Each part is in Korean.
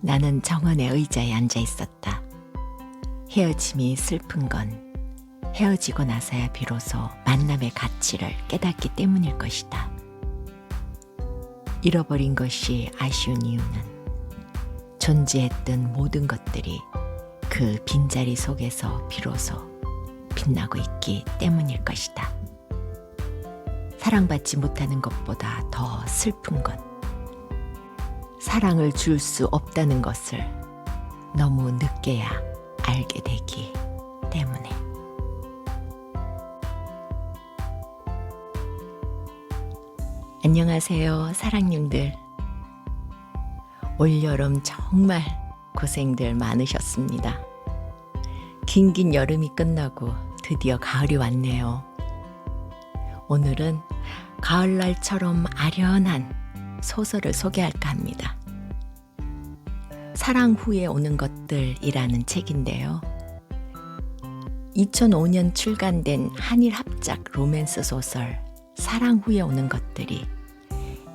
나는 정원의 의자에 앉아 있었다. 헤어짐이 슬픈 건 헤어지고 나서야 비로소 만남의 가치를 깨닫기 때문일 것이다. 잃어버린 것이 아쉬운 이유는 존재했던 모든 것들이 그 빈자리 속에서 비로소 빛나고 있기 때문일 것이다. 사랑받지 못하는 것보다 더 슬픈 것, 사랑을 줄 수 없다는 것을 너무 늦게야 알게 되기 때문에. 안녕하세요, 사랑님들. 올여름 정말 고생들 많으셨습니다. 긴긴 여름이 끝나고 드디어 가을이 왔네요. 오늘은 가을날처럼 아련한 소설을 소개할까 합니다. 사랑 후에 오는 것들이라는 책인데요. 2005년 출간된 한일 합작 로맨스 소설 사랑 후에 오는 것들이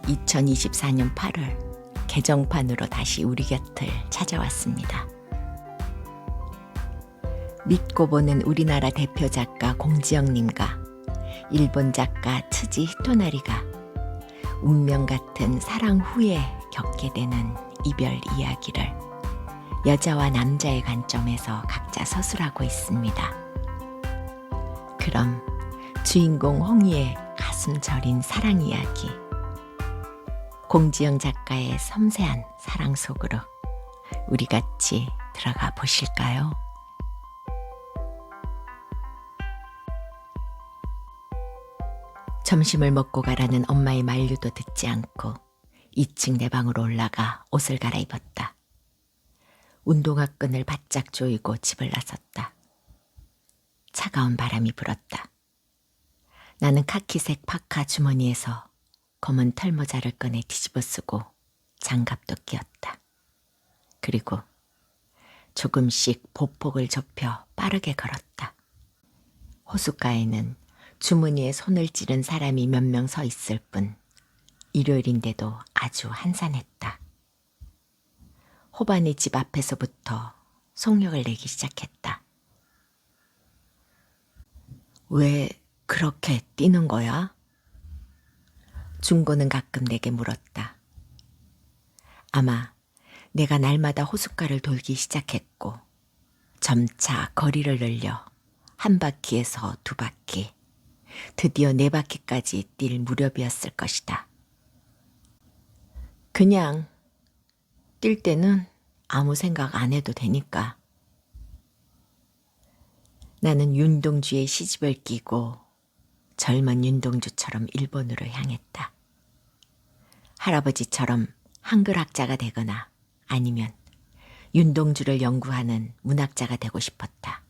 2024년 8월 개정판으로 다시 우리 곁을 찾아왔습니다. 믿고 보는 우리나라 대표 작가 공지영님과 일본 작가 츠지 히토나리가 운명 같은 사랑 후에 겪게 되는 이별 이야기를 여자와 남자의 관점에서 각자 서술하고 있습니다. 그럼 주인공 홍이의 가슴 저린 사랑 이야기, 공지영 작가의 섬세한 사랑 속으로 우리 같이 들어가 보실까요? 점심을 먹고 가라는 엄마의 만류도 듣지 않고 2층 내 방으로 올라가 옷을 갈아입었다. 운동화 끈을 바짝 조이고 집을 나섰다. 차가운 바람이 불었다. 나는 카키색 파카 주머니에서 검은 털모자를 꺼내 뒤집어 쓰고 장갑도 끼웠다. 그리고 조금씩 보폭을 좁혀 빠르게 걸었다. 호숫가에는 주머니에 손을 찌른 사람이 몇 명 서 있을 뿐 일요일인데도 아주 한산했다. 호반의 집 앞에서부터 속력을 내기 시작했다. 왜 그렇게 뛰는 거야? 중고는 가끔 내게 물었다. 아마 내가 날마다 호숫가를 돌기 시작했고 점차 거리를 늘려 한 바퀴에서 두 바퀴, 드디어 네 바퀴까지 뛸 무렵이었을 것이다. 그냥 뛸 때는 아무 생각 안 해도 되니까. 나는 윤동주의 시집을 끼고 젊은 윤동주처럼 일본으로 향했다. 할아버지처럼 한글학자가 되거나 아니면 윤동주를 연구하는 문학자가 되고 싶었다.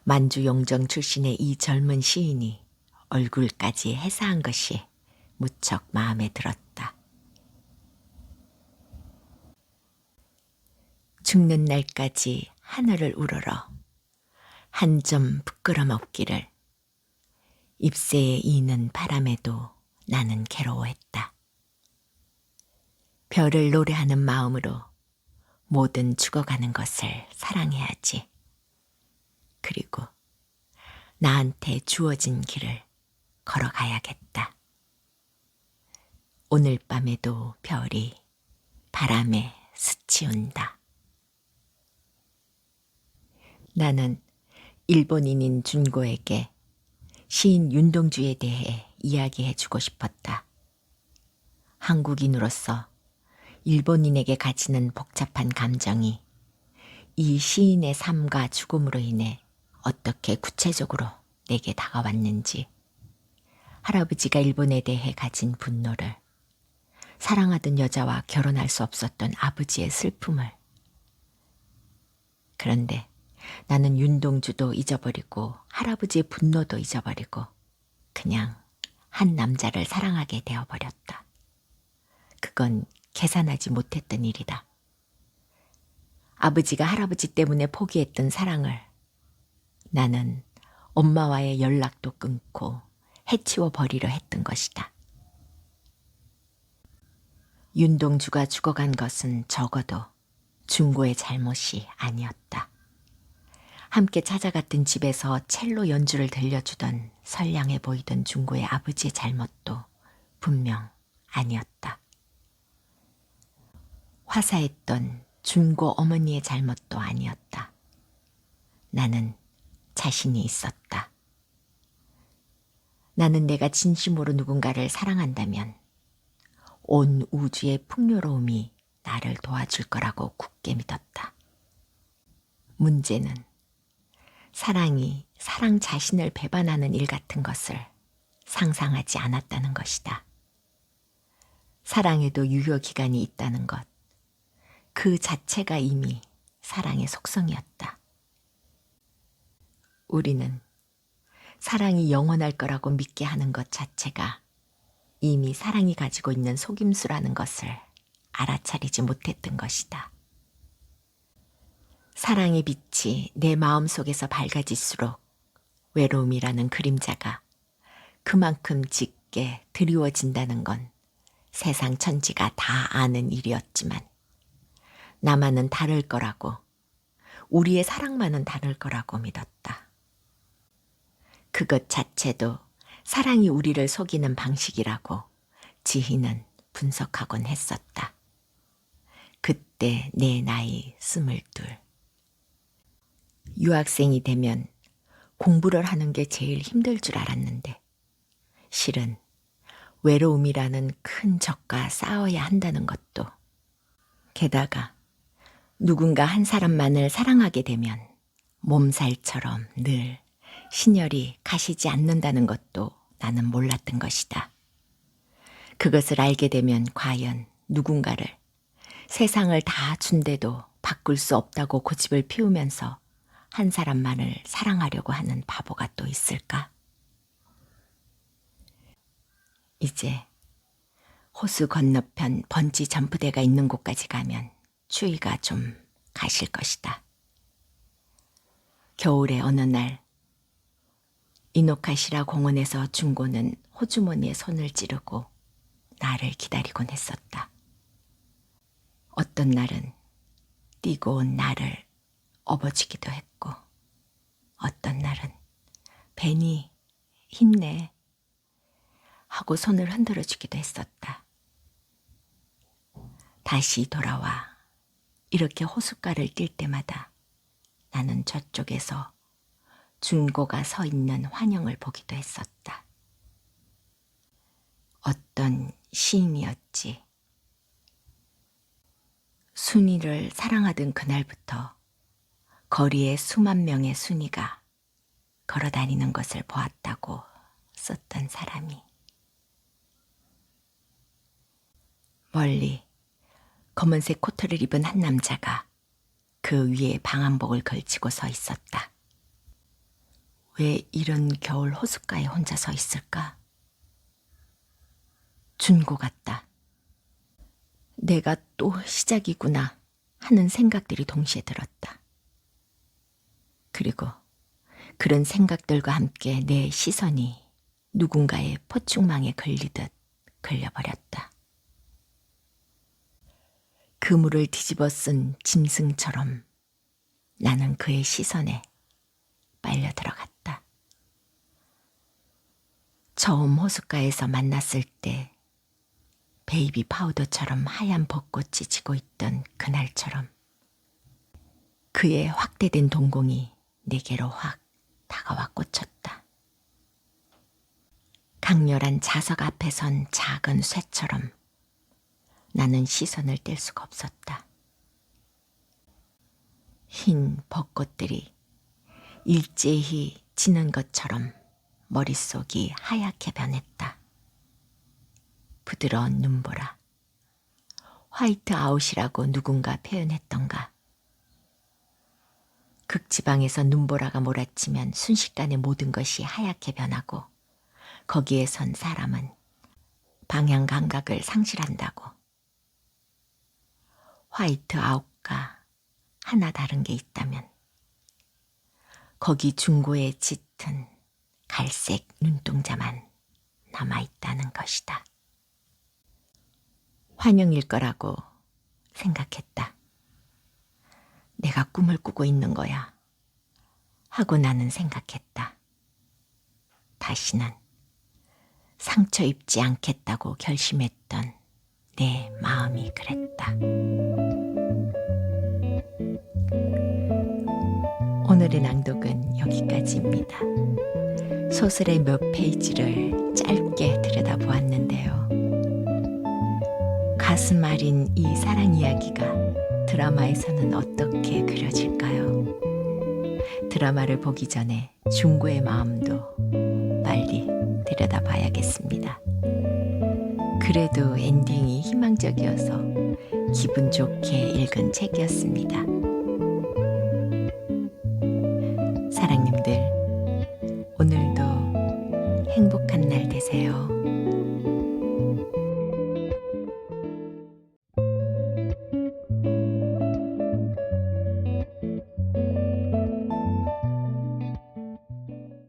만주용정 출신의 이 젊은 시인이 얼굴까지 해사한 것이 무척 마음에 들었다. 죽는 날까지 하늘을 우러러 한 점 부끄럼 없기를. 잎새에 이는 바람에도 나는 괴로워했다. 별을 노래하는 마음으로 모든 죽어가는 것을 사랑해야지. 그리고 나한테 주어진 길을 걸어가야겠다. 오늘 밤에도 별이 바람에 스치운다. 나는 일본인인 준고에게 시인 윤동주에 대해 이야기해주고 싶었다. 한국인으로서 일본인에게 가지는 복잡한 감정이 이 시인의 삶과 죽음으로 인해 어떻게 구체적으로 내게 다가왔는지, 할아버지가 일본에 대해 가진 분노를, 사랑하던 여자와 결혼할 수 없었던 아버지의 슬픔을. 그런데 나는 윤동주도 잊어버리고 할아버지의 분노도 잊어버리고 그냥 한 남자를 사랑하게 되어버렸다. 그건 계산하지 못했던 일이다. 아버지가 할아버지 때문에 포기했던 사랑을 나는 엄마와의 연락도 끊고 해치워 버리려 했던 것이다. 윤동주가 죽어간 것은 적어도 준고의 잘못이 아니었다. 함께 찾아갔던 집에서 첼로 연주를 들려주던 선량해 보이던 준고의 아버지의 잘못도 분명 아니었다. 화사했던 준고 어머니의 잘못도 아니었다. 나는 자신이 있었다. 나는 내가 진심으로 누군가를 사랑한다면 온 우주의 풍요로움이 나를 도와줄 거라고 굳게 믿었다. 문제는 사랑이 사랑 자신을 배반하는 일 같은 것을 상상하지 않았다는 것이다. 사랑에도 유효기간이 있다는 것, 그 자체가 이미 사랑의 속성이었다. 우리는 사랑이 영원할 거라고 믿게 하는 것 자체가 이미 사랑이 가지고 있는 속임수라는 것을 알아차리지 못했던 것이다. 사랑의 빛이 내 마음속에서 밝아질수록 외로움이라는 그림자가 그만큼 짙게 드리워진다는 건 세상 천지가 다 아는 일이었지만 나만은 다를 거라고, 우리의 사랑만은 다를 거라고 믿었다. 그것 자체도 사랑이 우리를 속이는 방식이라고 지희는 분석하곤 했었다. 그때 내 나이 22. 유학생이 되면 공부를 하는 게 제일 힘들 줄 알았는데 실은 외로움이라는 큰 적과 싸워야 한다는 것도, 게다가 누군가 한 사람만을 사랑하게 되면 몸살처럼 늘 신혈이 가시지 않는다는 것도 나는 몰랐던 것이다. 그것을 알게 되면 과연 누군가를 세상을 다 준데도 바꿀 수 없다고 고집을 피우면서 한 사람만을 사랑하려고 하는 바보가 또 있을까? 이제 호수 건너편 번지 점프대가 있는 곳까지 가면 추위가 좀 가실 것이다. 겨울의 어느 날 이노카시라 공원에서 준고는 호주머니에 손을 찌르고 나를 기다리곤 했었다. 어떤 날은 뛰고 온 나를 업어주기도 했고 어떤 날은 베니 힘내 하고 손을 흔들어 주기도 했었다. 다시 돌아와 이렇게 호숫가를 뛸 때마다 나는 저쪽에서 준고가 서 있는 환영을 보기도 했었다. 어떤 시인이었지. 순이를 사랑하던 그날부터 거리에 수만 명의 순이가 걸어다니는 것을 보았다고 썼던 사람이. 멀리 검은색 코트를 입은 한 남자가 그 위에 방한복을 걸치고 서 있었다. 왜 이런 겨울 호숫가에 혼자 서 있을까? 준고 같다. 내가 또 시작이구나 하는 생각들이 동시에 들었다. 그리고 그런 생각들과 함께 내 시선이 누군가의 포충망에 걸리듯 걸려버렸다. 그물을 뒤집어 쓴 짐승처럼 나는 그의 시선에 빨려 들어갔다. 처음 호숫가에서 만났을 때 베이비 파우더처럼 하얀 벚꽃이 지고 있던 그날처럼 그의 확대된 동공이 내게로 확 다가와 꽂혔다. 강렬한 자석 앞에 선 작은 쇠처럼 나는 시선을 뗄 수가 없었다. 흰 벚꽃들이 일제히 지는 것처럼 머릿속이 하얗게 변했다. 부드러운 눈보라. 화이트 아웃이라고 누군가 표현했던가. 극지방에서 눈보라가 몰아치면 순식간에 모든 것이 하얗게 변하고 거기에 선 사람은 방향 감각을 상실한다고. 화이트 아웃과 하나 다른 게 있다면 거기 준고의 짙은 갈색 눈동자만 남아있다는 것이다. 환영일 거라고 생각했다. 내가 꿈을 꾸고 있는 거야 하고 나는 생각했다. 다시는 상처 입지 않겠다고 결심했던 내 마음이 그랬다. 오늘의 낭독은 여기까지입니다. 소설의 몇 페이지를 짧게 들여다보았는데요. 가슴 아린 이 사랑 이야기가 드라마에서는 어떻게 그려질까요? 드라마를 보기 전에 중고의 마음도 빨리 들여다봐야겠습니다. 그래도 엔딩이 희망적이어서 기분 좋게 읽은 책이었습니다. 사랑님들, 오늘도 행복한 날 되세요.